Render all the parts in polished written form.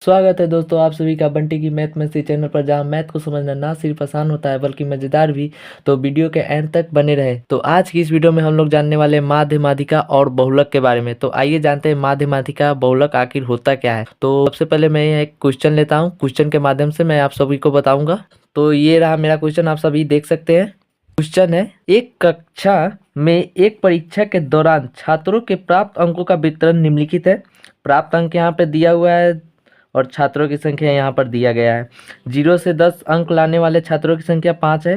स्वागत है दोस्तों आप सभी का बंटी की मैथ मैस्ट्री चैनल पर, जहां मैथ को समझना ना सिर्फ आसान होता है बल्कि मजेदार भी। तो वीडियो के एंड तक बने रहे। तो आज की इस वीडियो में हम लोग जानने वाले हैं माध्य माध्यिका और बहुलक के बारे में। तो आइए जानते हैं माध्य माध्यिका बहुलक आखिर होता क्या है। तो सबसे पहले मैं एक क्वेश्चन लेता हूँ, क्वेश्चन के माध्यम से मैं आप सभी को बताऊंगा। तो ये रहा मेरा क्वेश्चन, आप सभी देख सकते हैं। क्वेश्चन है, एक कक्षा में एक परीक्षा के दौरान छात्रों के प्राप्त अंकों का वितरण निम्नलिखित है। प्राप्त अंक यहाँ पे दिया हुआ है और छात्रों की संख्या यहाँ पर दिया गया है। 0 से 10 अंक लाने वाले छात्रों की संख्या 5 है।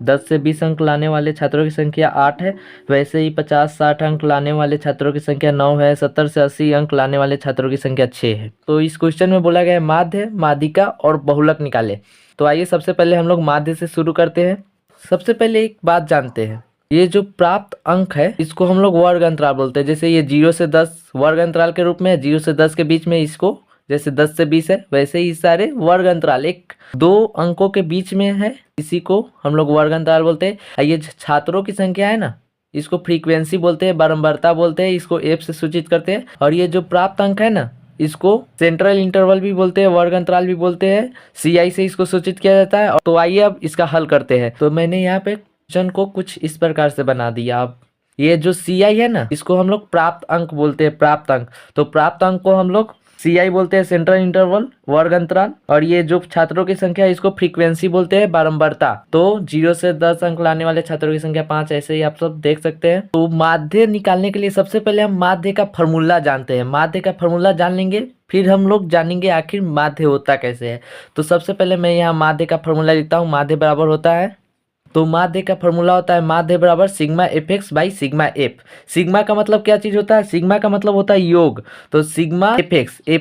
10 से 20 अंक लाने वाले छात्रों की संख्या 8 है। वैसे ही 50-60 अंक लाने वाले छात्रों की संख्या 9 है। 70 से 80 अंक लाने वाले छात्रों की संख्या 6 है। तो इस क्वेश्चन में बोला गया है माध्य माध्यिका और बहुलक निकाले। तो आइए सबसे पहले हम लोग माध्य से शुरू करते हैं। सबसे पहले एक बात जानते हैं, ये जो प्राप्त अंक है इसको हम लोग वर्ग अंतराल बोलते हैं। जैसे ये 0 से 10 वर्ग अंतराल के रूप में है। 0 से 10 के बीच में इसको, जैसे 10 से 20 है वैसे ही सारे वर्ग अंतराल एक दो अंकों के बीच में है, इसी को हम लोग वर्ग अंतराल बोलते हैं। ये छात्रों की संख्या है ना, इसको फ्रीक्वेंसी बोलते हैं, बारंबारता बोलते हैं, इसको एफ से सूचित करते हैं। और ये जो प्राप्त अंक है ना, इसको सेंट्रल इंटरवल भी बोलते हैं, वर्ग अंतराल भी बोलते हैं। सीआई से इसको सूचित किया जाता है। तो आइए अब इसका हल करते हैं। तो मैंने यहाँ पे क्वेश्चन को कुछ इस प्रकार से बना दिया। अब ये जो सीआई है ना, इसको हम लोग प्राप्त अंक बोलते हैं, प्राप्त अंक। तो प्राप्त अंक को हम लोग सीआई बोलते हैं, सेंट्रल इंटरवल, वर्ग अंतराल। और ये जो छात्रों की संख्या है इसको फ्रीक्वेंसी बोलते हैं, बारंबारता। तो 0 से 10 अंक लाने वाले छात्रों की संख्या 5, ऐसे ही आप सब देख सकते हैं। तो माध्य निकालने के लिए सबसे पहले हम माध्य का फॉर्मूला जानते हैं। माध्य का फॉर्मूला जान लेंगे, फिर हम लोग जानेंगे आखिर माध्य होता कैसे है। तो सबसे पहले मैं यहाँ माध्य का फॉर्मूला लिखता हूँ। माध्य बराबर होता है, तो माध्य का फॉर्मूला होता है माध्य बराबर sigma F x by sigma F. Sigma का मतलब क्या चीज होता है? सिग्मा का मतलब होता है योग। तो सिग्मा एफ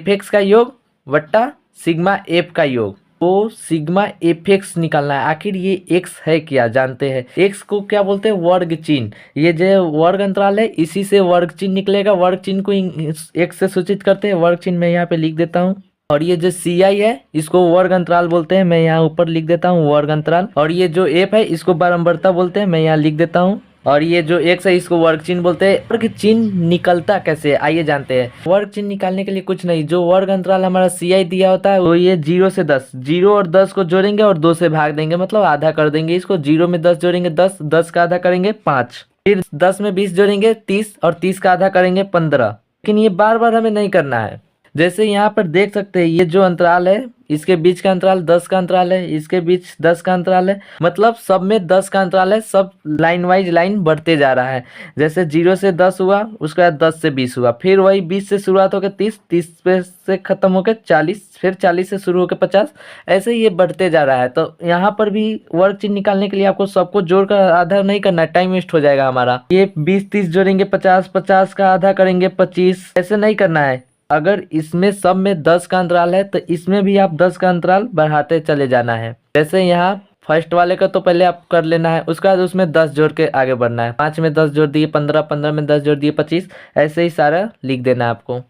एक्स का योग वट्टा सिग्मा एफ का योग। तो सिग्मा एफ एक्स निकालना है। आखिर ये एक्स है क्या जानते हैं? एक्स को क्या बोलते हैं? वर्ग चिन्ह। ये जो वर्ग अंतराल है इसी से वर्ग चिन्ह निकलेगा। वर्ग चिन्ह को एक्स से सूचित करते हैं। वर्ग चिन्ह मैं यहाँ पे लिख देता हूँ। और ये जो सी आई है इसको वर्ग अंतराल बोलते हैं, मैं यहाँ ऊपर लिख देता हूँ वर्ग अंतराल। और ये जो एफ है इसको बारंबारता बोलते हैं, मैं यहाँ लिख देता हूँ। और ये जो एक्स है इसको वर्ग चिन्ह बोलते हैं। वर्ग चिन्ह निकलता कैसे है आइए जानते हैं। वर्ग चिन्ह निकालने के लिए कुछ नहीं, जो वर्ग अंतराल हमारा सी आई दिया होता है वो ये 0 से 10, 0 और 10 को जोड़ेंगे और 2 से भाग देंगे, मतलब आधा कर देंगे इसको। 0 में 10 जोड़ेंगे 10, 10 का आधा करेंगे 5, फिर 10 में 20 जोड़ेंगे 30 और 30 का आधा करेंगे 15। लेकिन ये बार बार हमें नहीं करना है। जैसे यहाँ पर देख सकते हैं ये जो अंतराल है इसके बीच का अंतराल 10 का अंतराल है, इसके बीच 10 का अंतराल है, मतलब सब में 10 का अंतराल है। सब लाइन वाइज लाइन बढ़ते जा रहा है। जैसे 0 से 10 हुआ, उसके बाद 10 से 20 हुआ, फिर वही 20 से शुरुआत होकर 30, 30 पे से खत्म होकर 40, फिर 40 से शुरू होकर 50, ऐसे ये बढ़ते जा रहा है। तो यहाँ पर भी वर्ग चिन्ह निकालने के लिए आपको सबको जोड़कर आधा नहीं करना है, टाइम वेस्ट हो जाएगा हमारा। ये 20-30 जोड़ेंगे 50, 50 का आधा करेंगे 25, ऐसे नहीं करना है। अगर इसमें सब में 10 का अंतराल है तो इसमें भी आप 10 का अंतराल बढ़ाते चले जाना है। जैसे यहाँ फर्स्ट वाले का तो पहले आप कर लेना है, उसके बाद उसमें 10 जोड़ के आगे बढ़ना है। 5 में 10 जोड़ दिए 15, 15 में 10 जोड़ दिए 25, ऐसे ही सारा लिख देना है आपको।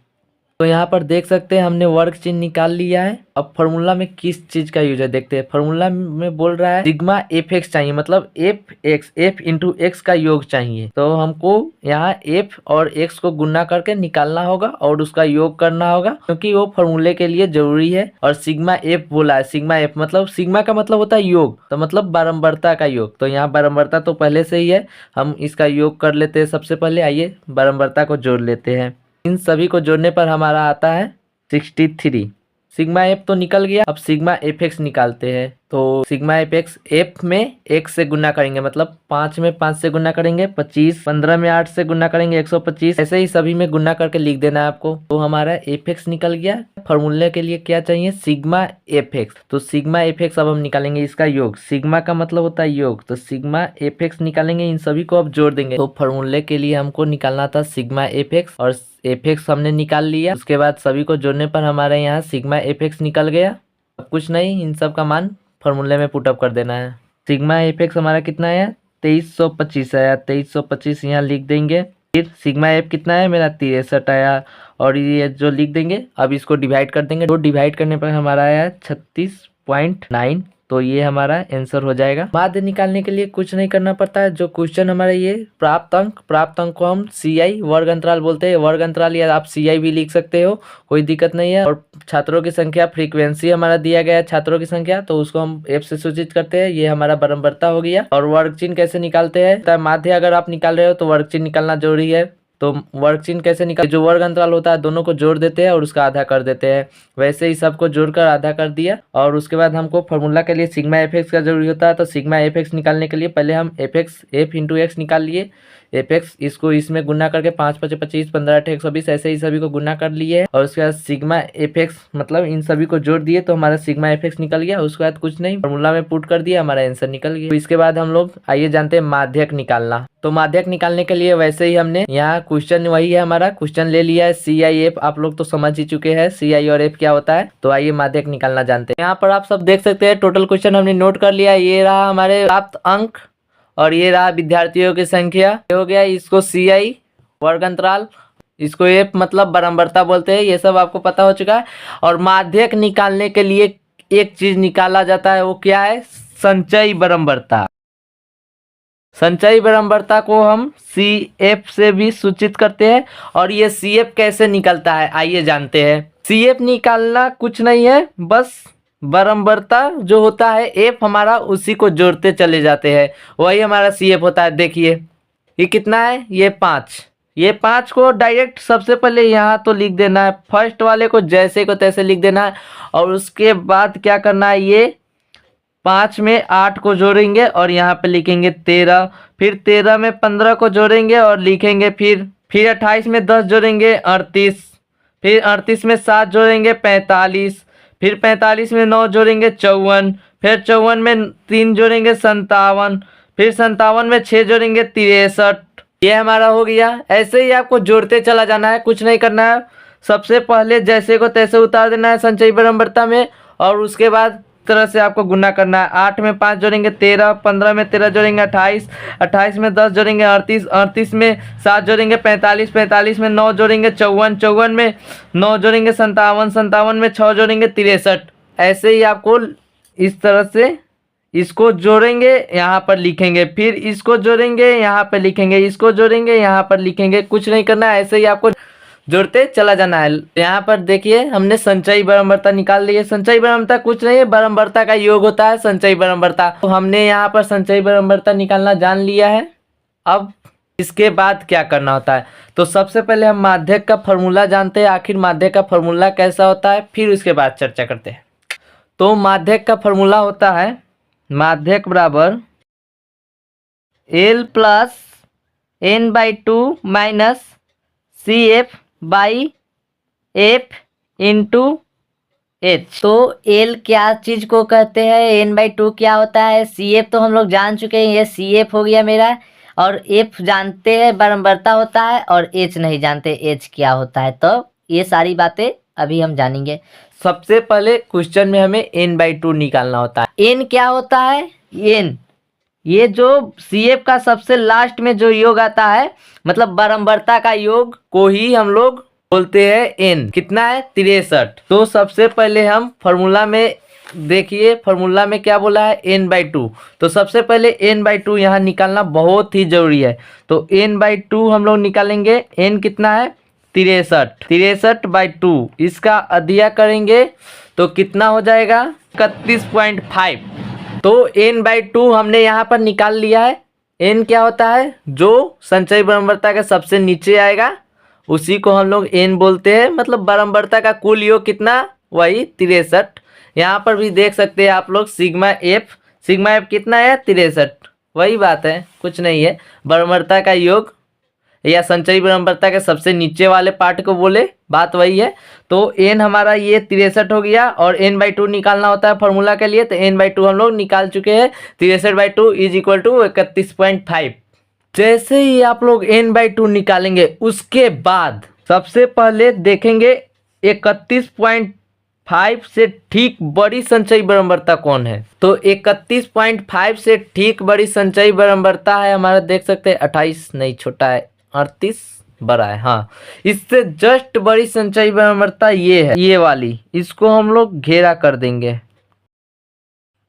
तो यहाँ पर देख सकते हैं हमने वर्ग चिन्ह निकाल लिया है। अब फॉर्मूला में किस चीज का यूज है देखते हैं। फॉर्मूला में बोल रहा है सिग्मा एफ एक्स चाहिए, मतलब एफ इंटू एक्स का योग चाहिए। तो हमको यहाँ एफ और एक्स को गुणा करके निकालना होगा और उसका योग करना होगा, क्योंकि वो फॉर्मूले के लिए जरूरी है। और सिग्मा एफ बोला है, सिग्मा एफ मतलब सिग्मा का मतलब होता है योग, तो मतलब बारंबारता का योग। तो यहाँ बारंबारता तो पहले से ही है, हम इसका योग कर लेते हैं। सबसे पहले आइए बारंबारता को जोड़ लेते हैं। इन सभी को जोड़ने पर हमारा आता है 63। सिग्मा एफ तो निकल गया, अब सिग्मा एफ एक्स निकालते हैं। तो सिग्मा एफ एक्स, एफ में एक्स से गुना करेंगे, मतलब 5 में 5 से गुना करेंगे 25, 15 में 8 से गुना करेंगे 125, ऐसे ही सभी में गुना करके लिख देना है आपको। तो हमारा एफ एक्स निकल गया। फॉर्मूले के लिए क्या चाहिए? Sigma F x. तो सिग्मा एफ एक्स अब हम निकालेंगे इसका योग। सिग्मा का मतलब होता है योग, तो सिग्मा एफ एक्स निकालेंगे। इन सभी को अब जोड़ देंगे। तो फॉर्मूले के लिए हमको निकालना था सिग्मा एफ एक्स, और एफ एक्स हमने निकाल लिया। उसके बाद सभी को जोड़ने पर हमारे यहाँ सिग्मा एफ एक्स निकल गया। अब कुछ नहीं, इन सब का मान फॉर्मूले में पुटअप कर देना है। सिग्मा एफ एक्स हमारा कितना है? 2325 आया। 2325 यहाँ लिख देंगे। फिर सिग्मा एफ कितना है मेरा? 63 आया। और ये जो लिख देंगे, अब इसको डिवाइड कर देंगे। तो डिवाइड करने पर हमारा आया 36.9। तो ये हमारा आंसर हो जाएगा। माध्य निकालने के लिए कुछ नहीं करना पड़ता है। जो क्वेश्चन हमारा ये प्राप्त अंक को हम CI वर्ग अंतराल बोलते हैं। वर्ग अंतराल या आप CI भी लिख सकते हो, कोई दिक्कत नहीं है। और छात्रों की संख्या, फ्रीक्वेंसी हमारा दिया गया है छात्रों की संख्या, तो उसको हम F से सूचित करते हैं। ये हमारा बराबरता हो गया। और वर्ग चिन्ह कैसे निकालते हैं, माध्य अगर आप निकाल रहे हो तो वर्ग चिन्ह निकालना जरूरी है। तो वर्ग चिन्ह कैसे निकाल, जो वर्ग अंतराल होता है दोनों को जोड़ देते हैं और उसका आधा कर देते हैं। वैसे ही सबको जोड़कर आधा कर दिया। और उसके बाद हमको फॉर्मूला के लिए सिग्मा FX का जरूरी होता है। तो सिग्मा FX निकालने के लिए पहले हम F इंटू एक्स निकाल लिए। FX इसको इसमें गुना करके 5 5 25 15 8 120 ऐसे ही सभी को गुना कर लिए। और उसके बाद सिग्मा FX मतलब इन सभी को जोड़ दिए तो हमारा सिग्मा FX निकल गया। उसके बाद कुछ नहीं, फॉर्मूला में पुट कर दिया, हमारा आंसर निकल गया। तो इसके बाद हम लोग आइए जानते हैं माध्यक निकालना। तो माध्यक निकालने के लिए वैसे ही हमने यहाँ क्वेश्चन वही है, हमारा क्वेश्चन ले लिया है CI F। आप लोग तो समझ ही चुके हैं CI और F क्या होता है। तो आइए माध्यक निकालना जानते हैं। यहाँ पर आप सब देख सकते हैं टोटल क्वेश्चन हमने नोट कर लिया। ये रहा हमारे प्राप्त अंक और ये रहा विद्यार्थियों की संख्या। हो गया, इसको CI वर्ग अंतराल, इसको F मतलब बराबरता बोलते हैं। ये सब आपको पता हो चुका है। और माध्यक निकालने के लिए एक चीज निकाला जाता है, वो क्या है, संचयी बराबरता। संचयी बराबरता को हम CF से भी सूचित करते हैं। और ये CF कैसे निकलता है आइए जानते हैं। CF निकालना कुछ नहीं है, बस बराबरता जो होता है F हमारा उसी को जोड़ते चले जाते हैं, वही हमारा CF होता है। देखिए ये कितना है, ये 5। ये 5 को डायरेक्ट सबसे पहले यहाँ तो लिख देना है, फर्स्ट वाले को जैसे को तैसे लिख देना है। और उसके बाद क्या करना है, ये 5 में 8 को जोड़ेंगे और यहाँ पे लिखेंगे 13। फिर 13 में 15 को जोड़ेंगे और लिखेंगे फिर 28 में 10 जोड़ेंगे 38। फिर 38 में 7 जोड़ेंगे 45। फिर 45 में 9 जोड़ेंगे 54। फिर 54 में 3 जोड़ेंगे 57। फिर 57 में 6 जोड़ेंगे 63। ये हमारा हो गया। ऐसे ही आपको जोड़ते चला जाना है, कुछ नहीं करना है। सबसे पहले जैसे को तैसे उतार देना है संचयी बराबरता में। और उसके बाद तरह से आपको गुना करना है। 8 में 5 जोड़ेंगे 13, 15 में 13 जोड़ेंगे 28, 28 में 10 जोड़ेंगे 38, 38 में 7 जोड़ेंगे 45, 45 में 9 जोड़ेंगे 54, 54 में 9 जोड़ेंगे 57, 57 में 6 जोड़ेंगे 63। ऐसे ही आपको इस तरह से इसको जोड़ेंगे, यहाँ पर लिखेंगे, फिर इसको जोड़ेंगे, यहाँ पर लिखेंगे, इसको जोड़ेंगे, यहाँ पर लिखेंगे। कुछ नहीं करना है, ऐसे ही आपको जोड़ते चला जाना है। यहाँ पर देखिए हमने संचयी बराबरता निकाल ली है। संचयी बराबरता कुछ नहीं है, बराबरता का योग होता है संचयी बराबरता। तो हमने यहाँ पर संचयी बराबरता निकालना जान लिया है। अब इसके बाद क्या करना होता है, तो सबसे पहले हम माध्यक का फॉर्मूला जानते हैं। आखिर माध्यक का फॉर्मूला कैसा होता है, फिर उसके बाद चर्चा करते हैं। तो माध्यक का फॉर्मूला होता है, माध्यक बराबर L plus N/2 minus CF by F into H। तो L क्या चीज को कहते हैं, N/2 क्या होता है, CF तो हम लोग जान चुके हैं, ये CF हो गया मेरा। और F जानते हैं बराबरता होता है, और H नहीं जानते H क्या होता है। तो ये सारी बातें अभी हम जानेंगे। सबसे पहले क्वेश्चन में हमें N/2 निकालना होता है। N क्या होता है, N ये जो CF का सबसे लास्ट में जो योग आता है, मतलब बराबरता का योग को ही हम लोग बोलते हैं N। कितना है, 63। तो सबसे पहले हम फॉर्मूला में देखिए, फॉर्मूला में क्या बोला है, N/2। तो सबसे पहले N/2 यहाँ निकालना बहुत ही जरूरी है। तो N/2 हम लोग निकालेंगे। N कितना है, 63। 63/2 इसका अदिया करेंगे तो कितना हो जाएगा, 31.5। तो N/2 हमने यहाँ पर निकाल लिया है। N क्या होता है, जो संचयी बराबरता के सबसे नीचे आएगा उसी को हम लोग N बोलते हैं। मतलब बराबरता का कुल योग कितना, वही 63। यहाँ पर भी देख सकते हैं आप लोग सिग्मा F, सिग्मा F कितना है, 63। वही बात है, कुछ नहीं है। बराबरता का योग या संचयी बराबरता के सबसे नीचे वाले पार्ट को बोले, बात वही है। तो N हमारा ये 63 हो गया। और N/2 निकालना होता है फॉर्मूला के लिए, तो N/2 हम लोग निकाल चुके हैं। 63/2 इज इक्वल टू 31.5। जैसे ही आप लोग N/2 निकालेंगे उसके बाद सबसे पहले देखेंगे 31.5 से ठीक बड़ी संचयी बराबरता कौन है। तो 31.5 से ठीक बड़ी संचयी बराबरता है हमारा, देख सकते हैं 28 नहीं, छोटा है, 38 बड़ा है। हाँ, इससे जस्ट बड़ी संचयी बराबरता ये है, ये वाली। इसको हम लोग घेरा कर देंगे।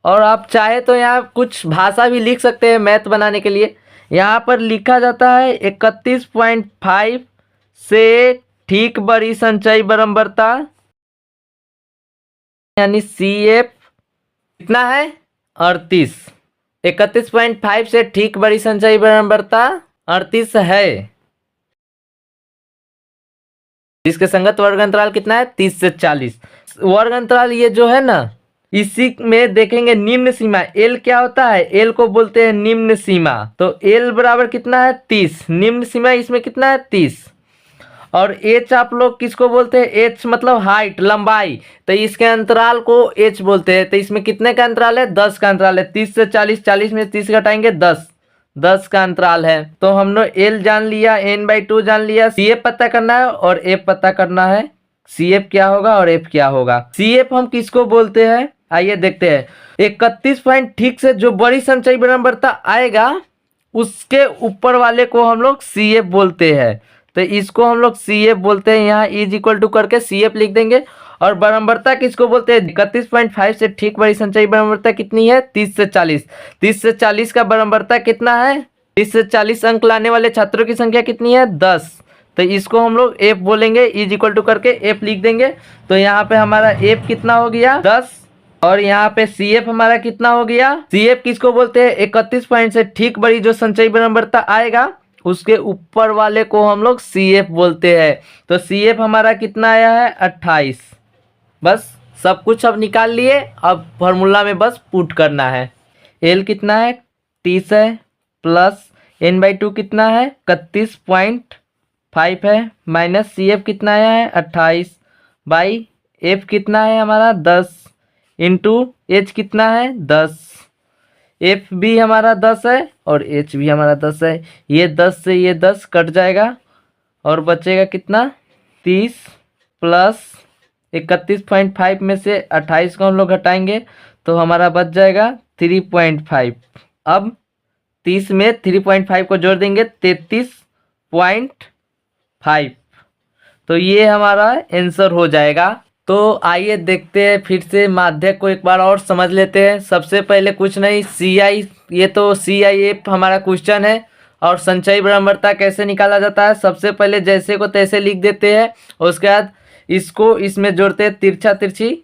और आप चाहे तो यहाँ कुछ भाषा भी लिख सकते हैं मैथ बनाने के लिए। यहाँ पर लिखा जाता है 31.5 से ठीक बड़ी संचयी बारंबारता यानी CF कितना है 38। 31.5 से ठीक बड़ी संचयी बारंबारता 38 है, जिसके संगत वर्ग अंतराल कितना है 30 से 40। वर्ग अंतराल ये जो है ना, इसी में देखेंगे निम्न सीमा L क्या होता है, L को बोलते हैं निम्न सीमा। तो L बराबर कितना है 30, निम्न सीमा इसमें कितना है 30। और H आप लोग किसको बोलते हैं, H मतलब हाइट लंबाई, तो इसके अंतराल को H बोलते हैं। तो इसमें कितने का अंतराल है 10 का अंतराल है, 30 से 40, 40 में 30 घटाएंगे 10 का अंतराल है। तो हम लोग L जान लिया, n/2 जान लिया, CF पता करना है और F पता करना है। CF क्या होगा और F क्या होगा। CF हम किसको बोलते हैं, आइए देखते हैं। 31 पॉइंट ठीक से जो बड़ी संचयी बारंबारता आएगा उसके ऊपर वाले को हम लोग CF बोलते हैं। तो इसको हम लोग CF बोलते हैं। यहाँ इज इक्वल टू करके CF लिख देंगे। और बारंबारता किसको बोलते हैं, 31.5 से ठीक बड़ी संचयी बारंबारता कितनी है 30 से 40। 30 से 40 का बारंबारता कितना है, 30 से 40 अंक लाने वाले छात्रों की संख्या कितनी है 10। तो इसको हम लोग F बोलेंगे, इज इक्वल टू करके F लिख देंगे। तो यहाँ पे हमारा F कितना हो गया 10, और यहाँ पे CF हमारा कितना हो गया। CF किसको बोलते हैं, 31 पॉइंट से ठीक बड़ी जो संचयी बारंबारता आएगा उसके ऊपर वाले को हम लोग CF बोलते हैं। तो CF हमारा कितना आया है 28। बस सब कुछ अब निकाल लिए, अब फॉर्मूला में बस पुट करना है। L कितना है 30 है, प्लस n/2 कितना है 31.5 है, माइनस CF कितना आया है 28 बाई F कितना है हमारा 10 इंटू H कितना है 10। F भी हमारा 10 है और H भी हमारा 10 है। ये 10 से ये 10 कट जाएगा और बचेगा कितना 30 प्लस 31.5 में से 28 को हम लोग घटाएंगे तो हमारा बच जाएगा 3.5। अब 30 में 3.5 को जोड़ देंगे 33.5। तो ये हमारा आंसर हो जाएगा। तो आइए देखते हैं फिर से माध्यक को एक बार और समझ लेते हैं। सबसे पहले कुछ नहीं, CI, ये तो CIF हमारा क्वेश्चन है। और संचयी बारंबारता कैसे निकाला जाता है, सबसे पहले जैसे को तैसे लिख देते हैं। उसके बाद इसको इसमें जोड़ते हैं तिरछा तिरछी,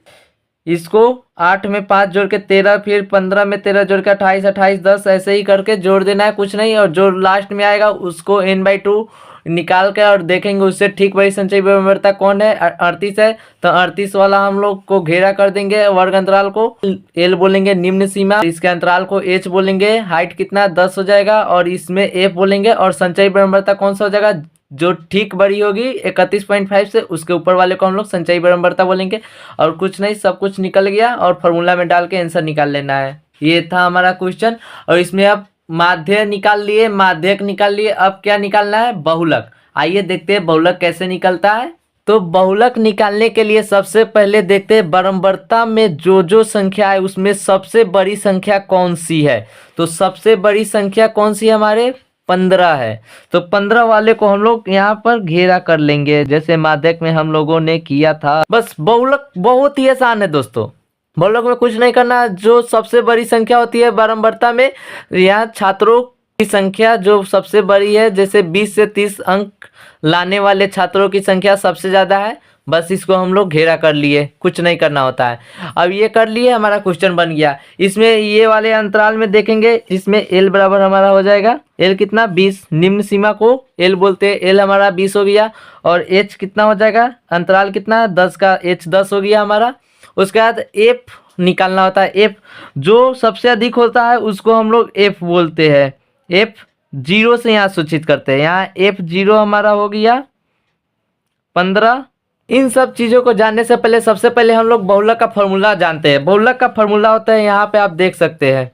इसको 8 में 5 जोड़ के 13, फिर 15 में 13 जोड़ के 28, 28 10 ऐसे ही करके जोड़ देना है, कुछ नहीं। और जो लास्ट में आएगा उसको n/2 निकाल के और देखेंगे उससे ठीक बड़ी संचयी बारंबारता कौन है 38 है। तो 38 वाला हम लोग को घेरा कर देंगे, वर्ग अंतराल को L बोलेंगे निम्न सीमा, इसके अंतराल को H बोलेंगे, हाइट कितना 10 हो जाएगा, और इसमें F बोलेंगे। और संचयी बारंबारता कौन सा हो जाएगा, जो ठीक बड़ी होगी 31.5 से उसके ऊपर वाले को हम लोग संचयी बारंबारता बोलेंगे। और कुछ नहीं, सब कुछ निकल गया और फॉर्मूला में डाल के आंसर निकाल लेना है। ये था हमारा क्वेश्चन। और इसमें अब माध्य निकाल लिए, माध्यक निकाल लिए, अब क्या निकालना है बहुलक। आइए देखते हैं बहुलक कैसे निकलता है। तो बहुलक निकालने के लिए सबसे पहले देखते हैं बारंबारता में जो संख्या है उसमें सबसे बड़ी संख्या कौन सी है। तो सबसे बड़ी संख्या कौन सी है हमारे 15 है। तो 15 वाले को हम लोग यहाँ पर घेरा कर लेंगे जैसे माध्यक में हम लोगों ने किया था। बस बहुलक बहुत ही आसान है दोस्तों, बहुलक में कुछ नहीं करना। जो सबसे बड़ी संख्या होती है बारंबारता में, यहाँ छात्रों की संख्या जो सबसे बड़ी है, जैसे 20 से 30 अंक लाने वाले छात्रों की संख्या सबसे ज़्यादा है, बस इसको हम लोग घेरा कर लिए, कुछ नहीं करना होता है। अब ये कर लिए, हमारा क्वेश्चन बन गया। इसमें ये वाले अंतराल में देखेंगे, इसमें L बराबर हमारा हो जाएगा L कितना 20, निम्न सीमा को L बोलते हैं, L हमारा 20 हो गया। और H कितना हो जाएगा, अंतराल कितना 10 का, H 10 हो गया हमारा। उसके बाद F निकालना होता है, F जो सबसे अधिक होता है उसको हम लोग F बोलते हैं। F 0 से यहाँ सूचित करते हैं, यहाँ F0 हमारा हो गया 15। इन सब चीज़ों को जानने से पहले सबसे पहले हम लोग बहुलक का फॉर्मूला जानते हैं। बहुलक का फॉर्मूला होता है, यहाँ पे आप देख सकते हैं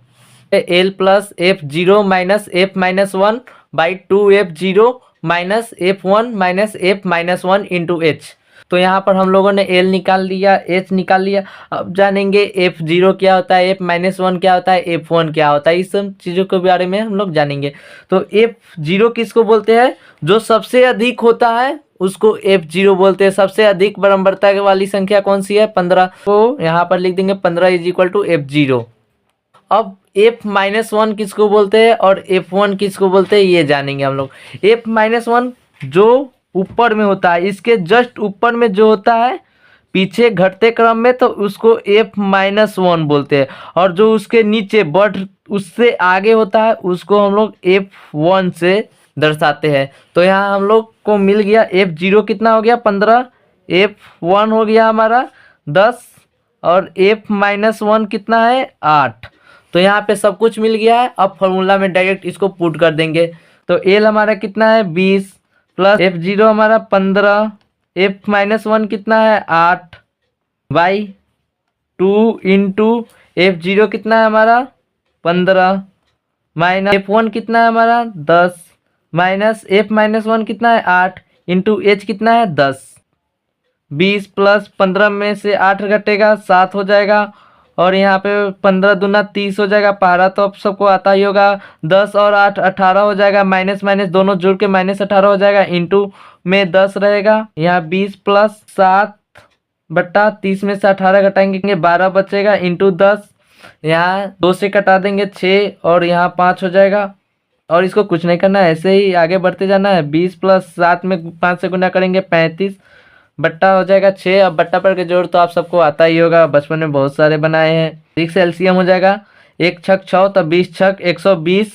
L plus F0 minus F minus 1 by 2F0 minus F1 minus F minus 1 into H। तो यहाँ पर हम लोगों ने L निकाल लिया, H निकाल लिया। अब जानेंगे F0 क्या होता है, F माइनस 1 क्या होता है, F1 क्या होता है, इस सब चीज़ों के बारे में हम लोग जानेंगे। तो F0 किसको बोलते हैं, जो सबसे अधिक होता है उसको F0 बोलते हैं। सबसे अधिक बारंबारता वाली संख्या कौन सी है 15, तो यहाँ पर लिख देंगे 15 इज इक्वल टू F0। अब f-1 किसको बोलते हैं और f1 किसको बोलते हैं ये जानेंगे हम लोग। f-1 जो ऊपर में होता है, इसके जस्ट ऊपर में जो होता है पीछे घटते क्रम में, तो उसको f-1 बोलते हैं। और जो उसके नीचे बढ़ उससे आगे होता है उसको हम लोग f1 से दर्शाते हैं। तो यहाँ हम लोग को मिल गया f0 कितना हो गया 15, f1 हो गया हमारा 10 और f-1 कितना है 8। तो यहाँ पे सब कुछ मिल गया है। अब फॉर्मूला में डायरेक्ट इसको पुट कर देंगे। तो l हमारा कितना है 20 प्लस f0 हमारा 15, f-1 कितना है 8 बाई 2 इंटू f0 कितना है हमारा 15 माइनस f1 कितना है हमारा 10 माइनस f-1 कितना है 8 इंटू h कितना है 10। 20 प्लस 15 में से 8 घटेगा 7 हो जाएगा। और यहाँ पे 15 दूना 30 हो जाएगा, पहाड़ा तो आप सबको आता ही होगा। 10 और 8 18 हो जाएगा, माइनस माइनस दोनों जुड़ के -18 हो जाएगा। इंटू में 10 रहेगा, यहाँ 20 प्लस 7 बट्टा 30 में से 18 घटाएंगे 12 बचेगा। इंटू 10 यहाँ 2 से कटा देंगे 6 और यहाँ 5 हो जाएगा। और इसको कुछ नहीं करना है, ऐसे ही आगे बढ़ते जाना है। 20 प्लस 7 में 5 से गुना करेंगे 35 बट्टा हो जाएगा 6। अब बट्टा पर के जोड़ तो आप सबको आता ही होगा, बचपन में बहुत सारे बनाए हैं। 6 एलसीएम हो जाएगा, 1 छक 6 तो 20 छक 120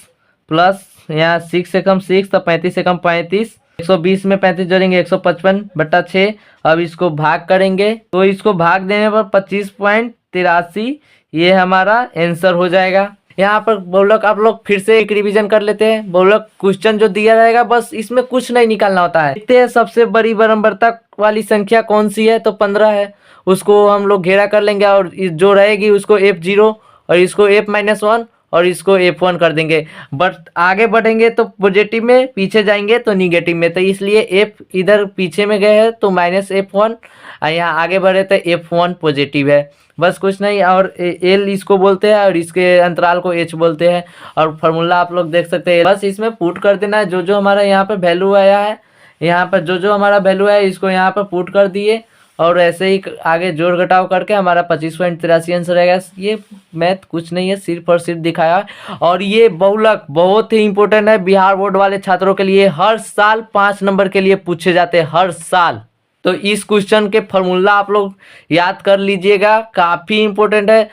प्लस यहाँ 6 से कम 6 तो 35 से कम 35, 120 में 35 जोड़ेंगे 155 बट्टा 6। अब इसको भाग करेंगे तो इसको भाग देने पर 25.83 ये हमारा आंसर हो जाएगा। यहाँ पर बहुलक आप लोग फिर से एक रिवीजन कर लेते हैं। बहुलक क्वेश्चन जो दिया जाएगा बस इसमें कुछ नहीं निकालना होता है। देखते हैं सबसे बड़ी बराबरता वाली संख्या कौन सी है, तो 15 है। उसको हम लोग घेरा कर लेंगे और जो रहेगी उसको f0 और इसको f-1 और इसको f1 कर देंगे। बट आगे बढ़ेंगे तो पॉजिटिव में, पीछे जाएंगे तो निगेटिव में, तो इसलिए f इधर पीछे में गए हैं तो -f1 और यहाँ आगे बढ़े तो f1 पॉजिटिव है। बस कुछ नहीं। और एल इसको बोलते हैं और इसके अंतराल को एच बोलते हैं। और फार्मूला आप लोग देख सकते हैं, बस इसमें पुट कर देना है जो जो हमारा यहाँ पे वैल्यू आया है। यहाँ पर जो जो हमारा वैल्यू है इसको यहाँ पर पुट कर दिए और ऐसे ही आगे जोड़ घटाव करके हमारा 25.83 आंसर रहेगा। ये मैथ कुछ नहीं है, सिर्फ और सिर्फ दिखाया है। और ये बहुलक बहुत ही इंपॉर्टेंट है बिहार बोर्ड वाले छात्रों के लिए। हर साल 5 नंबर के लिए पूछे जाते हैं, हर साल। तो इस क्वेश्चन के फार्मूला आप लोग याद कर लीजिएगा, काफ़ी इंपॉर्टेंट है।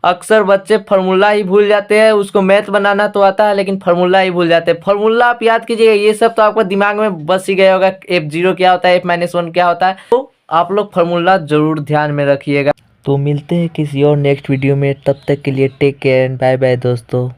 अक्सर बच्चे फार्मूला ही भूल जाते हैं, उसको मैथ बनाना तो आता है लेकिन फार्मूला ही भूल जाते हैं। फार्मूला आप याद कीजिएगा, ये सब तो आपका दिमाग में बस ही गया होगा। f0 क्या होता है, f-1 क्या होता है, तो आप लोग फार्मूला जरूर ध्यान में रखिएगा। तो मिलते हैं किसी और नेक्स्ट वीडियो में, तब तक के लिए take care and bye bye दोस्तों।